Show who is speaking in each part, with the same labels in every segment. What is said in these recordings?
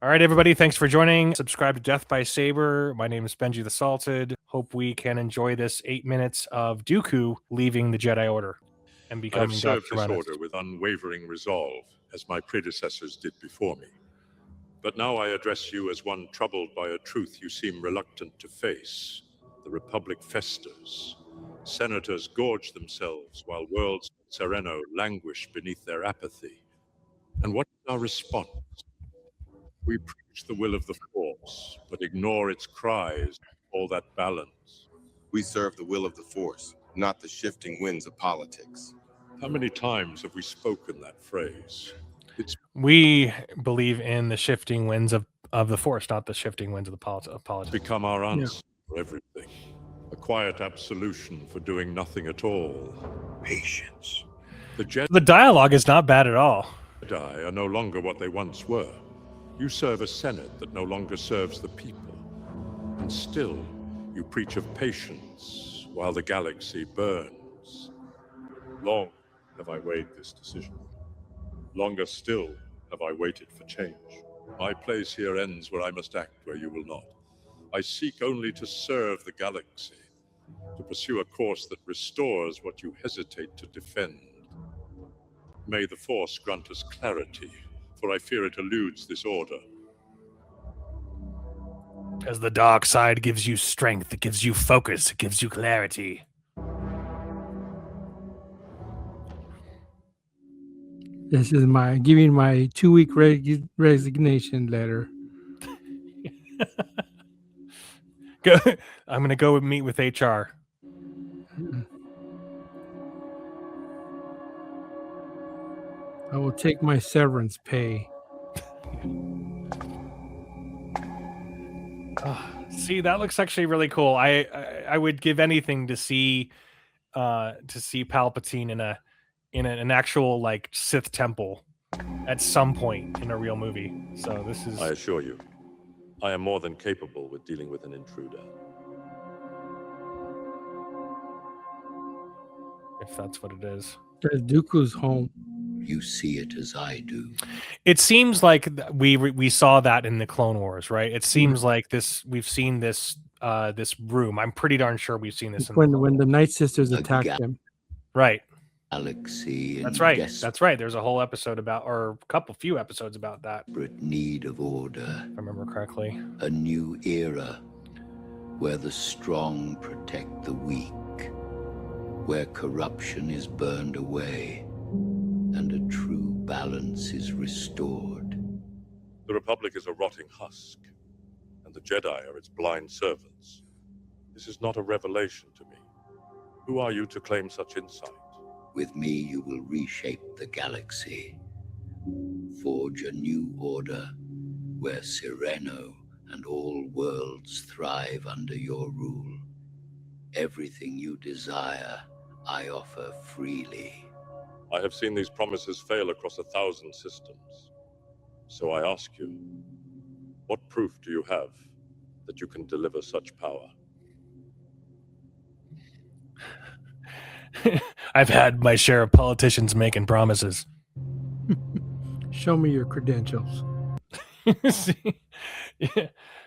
Speaker 1: All right, everybody. Thanks for joining. Subscribe to Death by Saber. My name is Benji the Salted. Hope we can enjoy this 8 minutes of Dooku leaving the Jedi Order and
Speaker 2: I have
Speaker 1: becoming
Speaker 2: served
Speaker 1: Darth
Speaker 2: this
Speaker 1: Sidious.
Speaker 2: order with unwavering resolve, as my predecessors did before me. But now I address you as one troubled by a truth you seem reluctant to face. The Republic festers. Senators gorge themselves while worlds sereno languish beneath their apathy. And what is our response? We preach the will of the Force, but ignore its cries, all that balance.
Speaker 3: We serve the will of the Force, not the shifting winds of politics.
Speaker 2: How many times have we spoken that phrase? It's
Speaker 1: We believe in the shifting winds of the Force, not the shifting winds of the politics.
Speaker 2: become our answer for everything. A quiet absolution for doing nothing at all.
Speaker 3: Patience.
Speaker 1: The dialogue is not bad at all.
Speaker 2: Jedi are no longer what they once were. You serve a Senate that no longer serves the people. And still, you preach of patience while the galaxy burns. Long have I weighed this decision. Longer still have I waited for change. My place here ends where I must act where you will not. I seek only to serve the galaxy, to pursue a course that restores what you hesitate to defend. May the Force grant us clarity, for I fear it eludes this order.
Speaker 1: As the dark side gives you strength, it gives you focus, it gives you clarity.
Speaker 4: This is giving my 2-week resignation letter.
Speaker 1: I'm going to go meet with HR.
Speaker 4: I will take my severance pay.
Speaker 1: See, that looks actually really cool. I would give anything to see Palpatine in an actual like Sith temple at some point in a real movie. So this is.
Speaker 2: I assure you, I am more than capable with dealing with an intruder.
Speaker 1: If that's what it is.
Speaker 4: Dooku's home.
Speaker 5: You see it as I do.
Speaker 1: It seems like we saw that in the Clone Wars, right? It seems like this. We've seen this room. I'm pretty darn sure we've seen this
Speaker 4: when the Night Sisters attacked him.
Speaker 1: Right.
Speaker 5: Galaxy.
Speaker 1: That's right. That's right. There's a whole episode about, or few episodes about that.
Speaker 5: Need of order.
Speaker 1: If I remember correctly.
Speaker 5: A new era, where the strong protect the weak, where corruption is burned away, and a true balance is restored.
Speaker 2: The Republic is a rotting husk, and the Jedi are its blind servants. This is not a revelation to me. Who are you to claim such insight?
Speaker 5: With me, you will reshape the galaxy, forge a new order where Sereno and all worlds thrive under your rule. Everything you desire, I offer freely.
Speaker 2: I have seen these promises fail across 1,000 systems. So I ask you, what proof do you have that you can deliver such power?
Speaker 1: I've had my share of politicians making promises.
Speaker 4: Show me your credentials.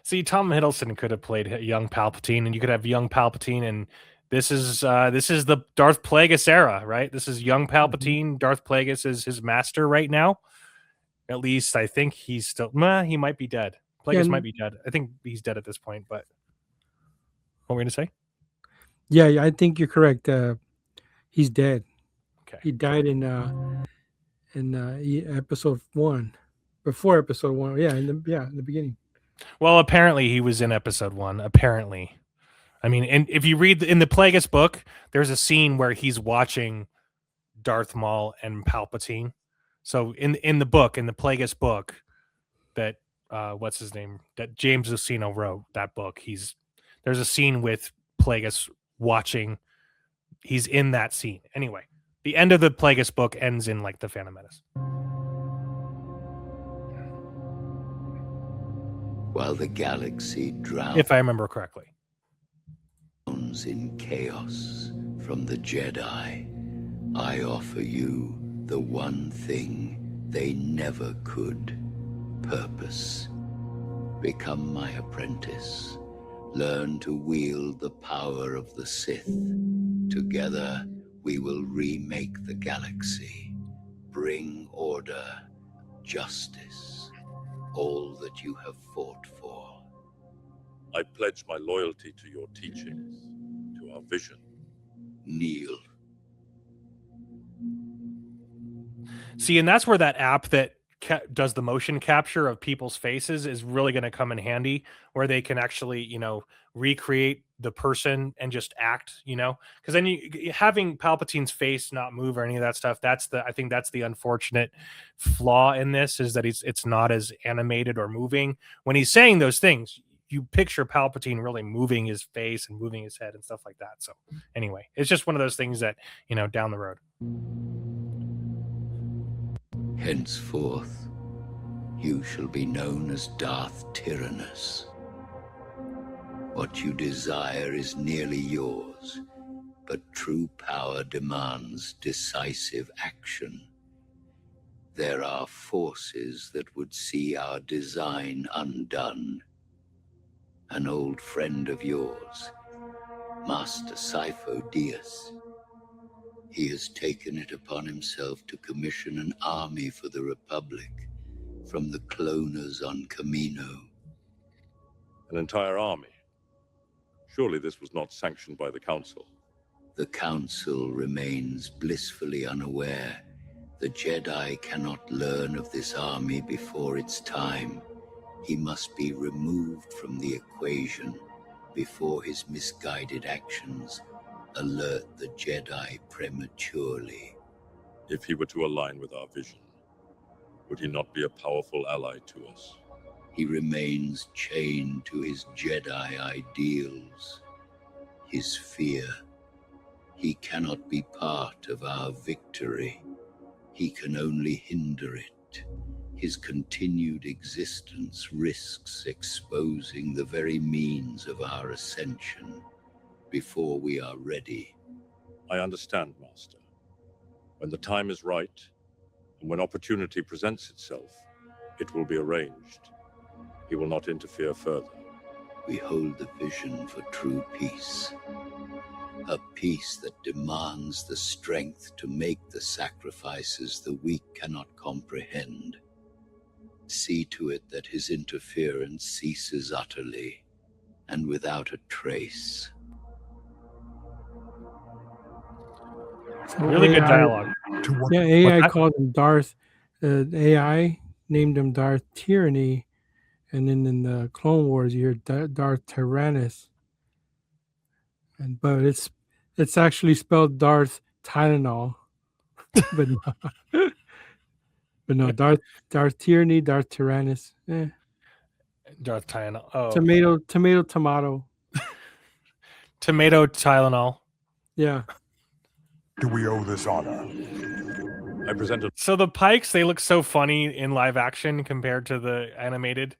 Speaker 1: See, Tom Hiddleston could have played young Palpatine, and you could have young Palpatine, and this is the Darth Plagueis era, right? This is young Palpatine. Darth Plagueis is his master right now. At least I think he's still. He might be dead. Plagueis might be dead. I think he's dead at this point. But what were we gonna say?
Speaker 4: Yeah, I think you're correct. He's dead.
Speaker 1: Okay.
Speaker 4: He died in episode 1, before episode 1. Yeah, in the beginning.
Speaker 1: Well, apparently he was in episode 1. Apparently, I mean, and if you read in the Plagueis book, there's a scene where he's watching Darth Maul and Palpatine. So in the book, in the Plagueis book, that what's his name, that James Luceno wrote, that book, there's a scene with Plagueis watching. He's in that scene. Anyway, the end of the Plagueis book ends in like the Phantom Menace.
Speaker 5: While the galaxy drowns,
Speaker 1: if I remember correctly,
Speaker 5: in chaos from the Jedi, I offer you the one thing they never could: purpose. Become my apprentice. Learn to wield the power of the Sith. Together, we will remake the galaxy. Bring order, justice, all that you have fought for.
Speaker 2: I pledge my loyalty to your teachings, to our vision.
Speaker 5: Kneel.
Speaker 1: See, and that's where that app that does the motion capture of people's faces is really going to come in handy, where they can actually, recreate the person and just act, because then having Palpatine's face not move or any of that stuff, I think that's the unfortunate flaw in this, is that it's not as animated or moving. When he's saying those things, you picture Palpatine really moving his face and moving his head and stuff like that. So anyway, it's just one of those things that, down the road.
Speaker 5: Henceforth, you shall be known as Darth Tyrannus. What you desire is nearly yours, but true power demands decisive action. There are forces that would see our design undone. An old friend of yours, Master Sifo-Dyas. He has taken it upon himself to commission an army for the Republic from the cloners on Kamino.
Speaker 2: An entire army? Surely this was not sanctioned by the Council.
Speaker 5: The Council remains blissfully unaware. The Jedi cannot learn of this army before its time. He must be removed from the equation before his misguided actions alert the Jedi prematurely.
Speaker 2: If he were to align with our vision, would he not be a powerful ally to us?
Speaker 5: He remains chained to his Jedi ideals, his fear. He cannot be part of our victory. He can only hinder it. His continued existence risks exposing the very means of our ascension before we are ready.
Speaker 2: I understand, Master. When the time is right, and when opportunity presents itself, it will be arranged. He will not interfere further.
Speaker 5: We hold the vision for true peace. A peace that demands the strength to make the sacrifices the weak cannot comprehend. See to it that his interference ceases utterly and without a trace.
Speaker 1: Really good dialogue.
Speaker 4: Yeah, AI
Speaker 1: that?
Speaker 4: called him Darth. AI named him Darth Tyranny, and then in the Clone Wars, you hear Darth Tyrannus. But it's actually spelled Darth Tylenol, but no, Darth Tyranny, Darth Tyrannus.
Speaker 1: Darth Tylenol. Oh,
Speaker 4: Tomato.
Speaker 1: Tomato Tylenol.
Speaker 4: Yeah.
Speaker 6: Do we owe this honor?
Speaker 2: I presented.
Speaker 1: So the Pikes, they look so funny in live action compared to the animated.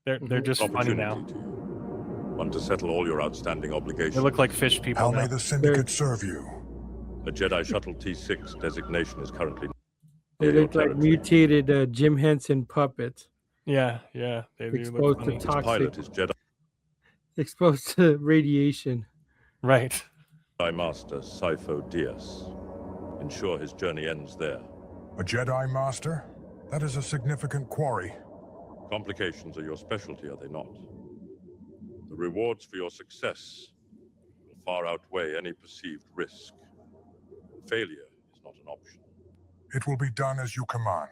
Speaker 1: They're just funny now.
Speaker 2: One to settle all your outstanding obligations.
Speaker 1: They look like fish people
Speaker 6: How
Speaker 1: now.
Speaker 6: may the Syndicate serve you?
Speaker 2: A Jedi Shuttle T6 designation is currently.
Speaker 4: They look like mutated Jim Henson puppets.
Speaker 1: Yeah, they do
Speaker 4: Exposed
Speaker 1: look
Speaker 4: to
Speaker 1: funny.
Speaker 2: Its
Speaker 4: toxic,
Speaker 2: pilot is Jedi
Speaker 4: exposed to radiation.
Speaker 1: Right.
Speaker 2: Master Sifo-Dyas. Ensure his journey ends there.
Speaker 6: A Jedi Master? That is a significant quarry.
Speaker 2: Complications are your specialty, are they not? The rewards for your success will far outweigh any perceived risk. Failure is not an option.
Speaker 6: It will be done as you command.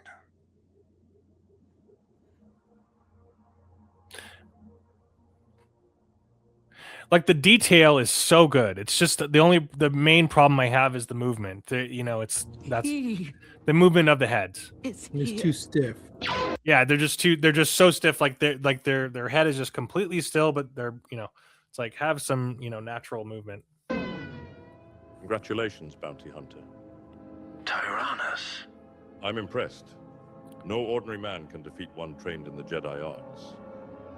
Speaker 1: Like the detail is so good. It's just the main problem I have is the movement. That's the movement of the heads.
Speaker 4: It's too stiff.
Speaker 1: Yeah, they're just so stiff. Like their head is just completely still, but they're it's like have some natural movement.
Speaker 2: Congratulations, Bounty Hunter.
Speaker 5: Tyrannus.
Speaker 2: I'm impressed. No ordinary man can defeat one trained in the Jedi arts,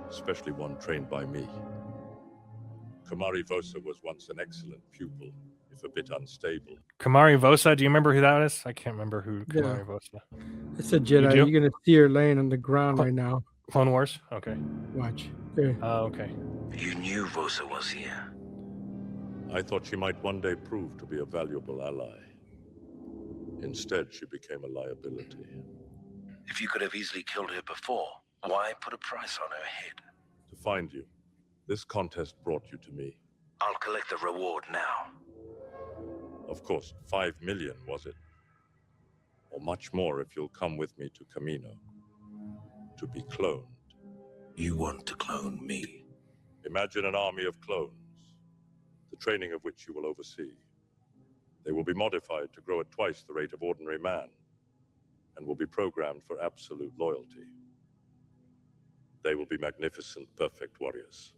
Speaker 2: especially one trained by me. Kamari Vosa was once an excellent pupil, if a bit unstable.
Speaker 1: Kamari Vosa, do you remember who that is? I can't remember who Kamari Vosa.
Speaker 4: It's a Jedi. You're gonna see her laying on the ground right now.
Speaker 1: Clone Wars. Okay.
Speaker 4: Watch. There.
Speaker 1: Okay.
Speaker 7: You knew Vosa was here.
Speaker 2: I thought she might one day prove to be a valuable ally. Instead, she became a liability.
Speaker 7: If you could have easily killed her before, why put a price on her head?
Speaker 2: To find you, this contest brought you to me.
Speaker 7: I'll collect the reward now.
Speaker 2: Of course, 5 million, was it? Or much more if you'll come with me to Camino. To be cloned.
Speaker 7: You want to clone me?
Speaker 2: Imagine an army of clones, the training of which you will oversee. They will be modified to grow at twice the rate of ordinary man, and will be programmed for absolute loyalty. They will be magnificent, perfect warriors,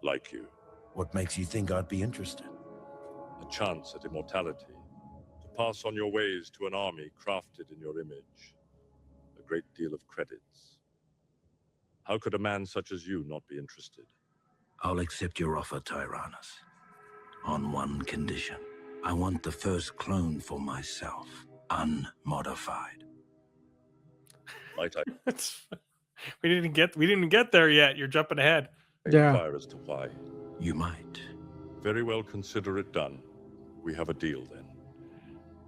Speaker 2: like you.
Speaker 7: What makes you think I'd be interested?
Speaker 2: A chance at immortality, to pass on your ways to an army crafted in your image. A great deal of credits. How could a man such as you not be interested?
Speaker 7: I'll accept your offer, Tyrannus. On one condition. I want the first clone for myself, unmodified.
Speaker 2: Might I
Speaker 1: we didn't get there yet. You're jumping ahead.
Speaker 4: Yeah.
Speaker 2: inquire as to why?
Speaker 7: You might.
Speaker 2: Very well, consider it done. We have a deal then.